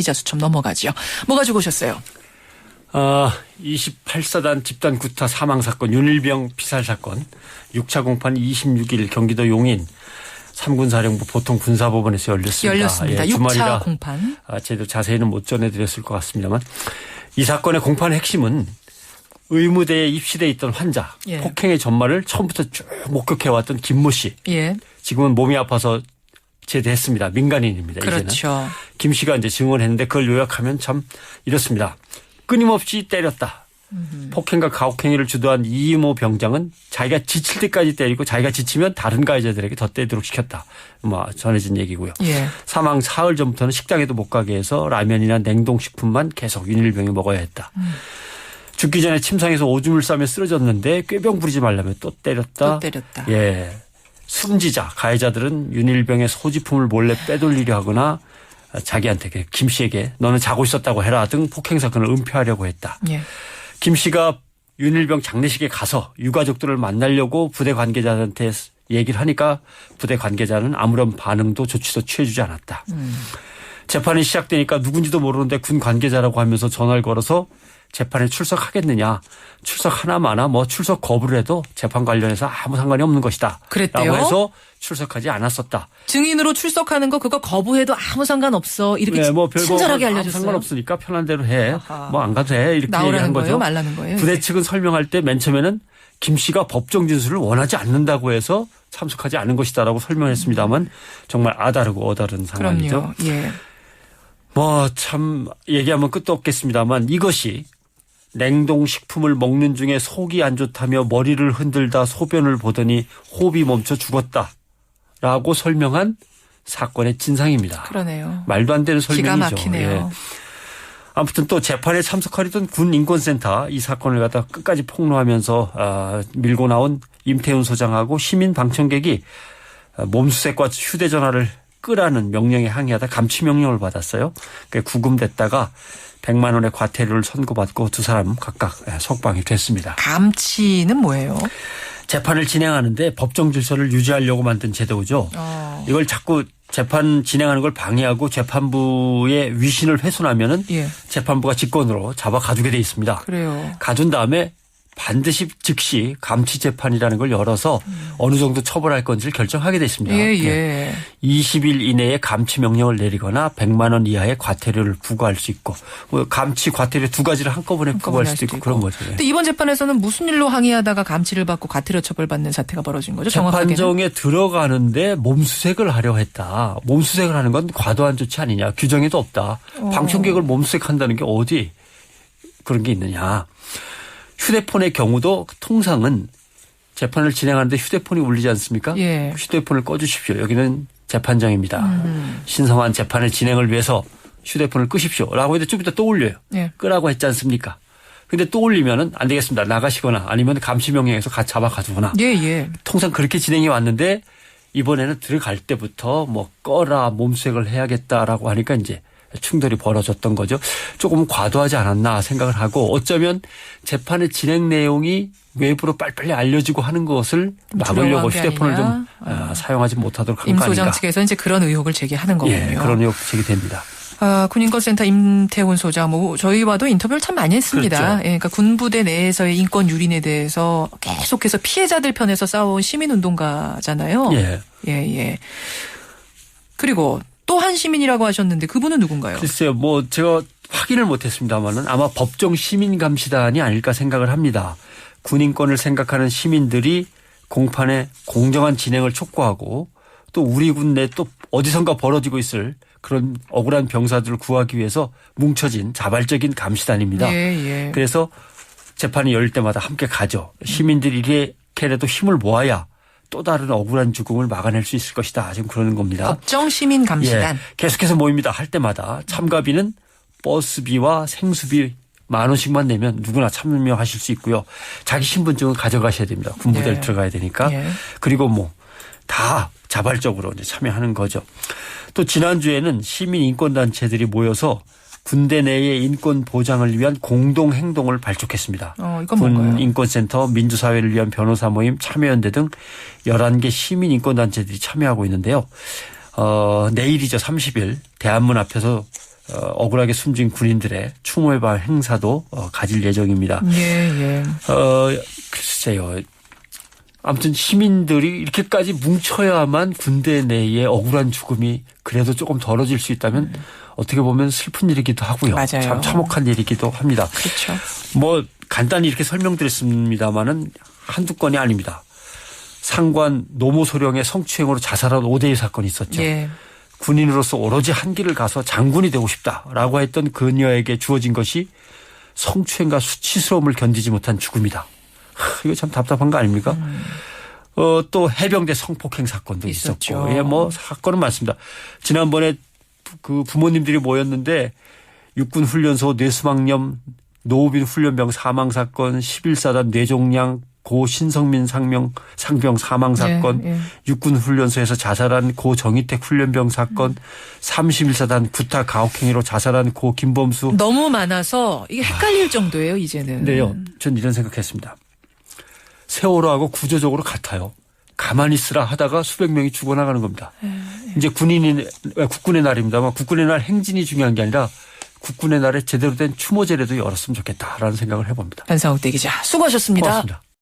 기자 수첩 넘어가죠. 뭐 가지고 오셨어요? 28사단 집단 구타 사망 사건, 윤일병 피살 사건, 6차 공판 26일 경기도 용인 3군 사령부 보통 군사법원에서 열렸습니다. 예, 6차 주말이라 공판. 제대로 자세히는 못 전해드렸을 것 같습니다만 이 사건의 공판의 핵심은 의무대에 입시돼 있던 환자, 예. 폭행의 전말을 처음부터 쭉 목격해왔던 김모 씨. 예. 지금은 몸이 아파서 제대했습니다. 민간인입니다. 그렇죠. 이제는. 김 씨가 이제 증언했는데 그걸 요약하면 참 이렇습니다. 끊임없이 때렸다. 폭행과 가혹행위를 주도한 이모 병장은 자기가 지칠 때까지 때리고 자기가 지치면 다른 가해자들에게 더 때리도록 시켰다. 뭐 전해진 얘기고요. 예. 사망 사흘 전부터는 식당에도 못 가게 해서 라면이나 냉동식품만 계속 윤일병이 먹어야 했다. 죽기 전에 침상에서 오줌을 싸며 쓰러졌는데 꾀병 부리지 말라며 또 때렸다. 또 때렸다. 예. 숨지자 가해자들은 윤일병의 소지품을 몰래 빼돌리려 하거나 자기한테 김 씨에게 너는 자고 있었다고 해라 등 폭행 사건을 은폐하려고 했다. 예. 김 씨가 윤일병 장례식에 가서 유가족들을 만나려고 부대 관계자한테 얘기를 하니까 부대 관계자는 아무런 반응도 조치도 취해주지 않았다. 재판이 시작되니까 누군지도 모르는데 군 관계자라고 하면서 전화를 걸어서 재판에 출석하겠느냐. 출석 하나마나 뭐 출석 거부를 해도 재판 관련해서 아무 상관이 없는 것이다. 그랬대요? 라고 해서 출석하지 않았었다. 증인으로 출석하는 거 그거 거부해도 아무 상관없어. 이렇게 네, 뭐 친절하게 별거 알려줬어요. 상관없으니까 편한 대로 해. 아하. 뭐 안 가도 돼. 이렇게 나오라는 얘기한 거죠. 거예요? 말라는 거예요? 부대 측은 설명할 때 맨 처음에는 김 씨가 법정 진술을 원하지 않는다고 해서 참석하지 않은 것이다라고 설명했습니다만 정말 아다르고 어다른 상황이죠. 그럼요. 예. 뭐 참 얘기하면 끝도 없겠습니다만 이것이 냉동식품을 먹는 중에 속이 안 좋다며 머리를 흔들다 소변을 보더니 호흡이 멈춰 죽었다라고 설명한 사건의 진상입니다. 그러네요. 말도 안 되는 기가 설명이죠. 막히네요. 예. 아무튼 또 재판에 참석하려던 군인권센터 이 사건을 갖다 끝까지 폭로하면서 밀고 나온 임태훈 소장하고 시민 방청객이 몸수색과 휴대전화를 끄라는 명령에 항의하다 감치 명령을 받았어요. 구금됐다가 100만 원의 과태료를 선고받고 두 사람 각각 석방이 됐습니다. 감치는 뭐예요? 재판을 진행하는데 법정 질서를 유지하려고 만든 제도죠. 이걸 자꾸 재판 진행하는 걸 방해하고 재판부의 위신을 훼손하면은 예. 재판부가 직권으로 잡아 가두게 돼 있습니다. 그래요. 가둔 다음에 반드시 즉시 감치 재판이라는 걸 열어서 어느 정도 처벌할 건지를 결정하게 됐습니다. 예. 20일 이내에 감치 명령을 내리거나 100만 원 이하의 과태료를 부과할 수 있고 뭐 감치 과태료 두 가지를 한꺼번에 부과할 수도 있고 그런 거죠. 근데 이번 재판에서는 무슨 일로 항의하다가 감치를 받고 과태료 처벌받는 사태가 벌어진 거죠? 정확하게는. 재판정에 들어가는데 몸수색을 하려 했다. 몸수색을 하는 건 과도한 조치 아니냐. 규정에도 없다. 방청객을 몸수색한다는 게 어디 그런 게 있느냐. 휴대폰의 경우도 통상은 재판을 진행하는데 휴대폰이 울리지 않습니까? 예. 휴대폰을 꺼주십시오. 여기는 재판장입니다. 신성한 재판의 진행을 위해서 휴대폰을 끄십시오라고 해도 좀 이따 또 울려요. 예. 끄라고 했지 않습니까? 근데 또 울리면은 안 되겠습니다. 나가시거나 아니면 감시 명령에서 잡아 가두거나. 예. 통상 그렇게 진행이 왔는데 이번에는 들어갈 때부터 뭐 꺼라 몸수색을 해야겠다라고 하니까 이제 충돌이 벌어졌던 거죠. 조금 과도하지 않았나 생각을 하고 어쩌면 재판의 진행 내용이 외부로 빨리빨리 알려지고 하는 것을 막으려고 휴대폰을 좀 사용하지 못하도록 한 거 아닌가. 임 소장 측에서 이제 그런 의혹을 제기하는 거군요. 예, 그런 의혹 제기됩니다. 군인권센터 임태훈 소장, 저희와도 인터뷰를 참 많이 했습니다. 그렇죠. 예, 그러니까 군부대 내에서의 인권 유린에 대해서 계속해서 피해자들 편에서 싸워온 시민운동가잖아요. 예. 그리고 또 한 시민이라고 하셨는데 그분은 누군가요? 글쎄요. 뭐 제가 확인을 못했습니다만은 아마 법정 시민감시단이 아닐까 생각을 합니다. 군인권을 생각하는 시민들이 공판의 공정한 진행을 촉구하고 또 우리 군 내 또 어디선가 벌어지고 있을 그런 억울한 병사들을 구하기 위해서 뭉쳐진 자발적인 감시단입니다. 예. 그래서 재판이 열릴 때마다 함께 가죠. 시민들이 이렇게라도 힘을 모아야 또 다른 억울한 죽음을 막아낼 수 있을 것이다. 지금 그러는 겁니다. 법정 시민 감시단. 계속해서 모입니다. 할 때마다 참가비는 버스비와 생수비 10,000원씩만 내면 누구나 참여하실 수 있고요. 자기 신분증을 가져가셔야 됩니다. 군부대를 들어가야 되니까. 그리고 뭐 다 자발적으로 이제 참여하는 거죠. 또 지난주에는 시민인권단체들이 모여서 군대 내의 인권 보장을 위한 공동 행동을 발족했습니다. 이건 뭔가요? 군인권센터, 민주사회를 위한 변호사 모임, 참여연대 등 11개 시민인권단체들이 참여하고 있는데요. 내일이죠. 30일 대한문 앞에서 억울하게 숨진 군인들의 추모의 발 행사도 가질 예정입니다. 예. 글쎄요. 아무튼 시민들이 이렇게까지 뭉쳐야만 군대 내에 억울한 죽음이 그래도 조금 덜어질 수 있다면 어떻게 보면 슬픈 일이기도 하고요. 맞아요. 참 참혹한 일이기도 합니다. 그렇죠. 뭐 간단히 이렇게 설명드렸습니다마는 한두 건이 아닙니다. 상관 노모소령의 성추행으로 자살한 5대1 사건이 있었죠. 예. 군인으로서 오로지 한 길을 가서 장군이 되고 싶다라고 했던 그녀에게 주어진 것이 성추행과 수치스러움을 견디지 못한 죽음이다. 이거 참 답답한 거 아닙니까? 또 해병대 성폭행 사건도 있었죠. 예, 뭐 사건은 많습니다. 지난번에 그 부모님들이 모였는데 육군 훈련소 뇌수막염 노우빈 훈련병 사망 사건, 11사단 뇌종양 고 신성민 상병 사망 사건, 예. 육군 훈련소에서 자살한 고 정희택 훈련병 사건, 31사단 구타 가혹행위로 자살한 고 김범수. 너무 많아서 이게 헷갈릴 정도예요, 이제는. 네요. 전 이런 생각했습니다. 세월호하고 구조적으로 같아요. 가만히 있으라 하다가 수백 명이 죽어나가는 겁니다. 이제 국군의 날입니다만 국군의 날 행진이 중요한 게 아니라 국군의 날에 제대로 된 추모제례도 열었으면 좋겠다라는 생각을 해봅니다. 한상욱 대기자 수고하셨습니다. 고맙습니다.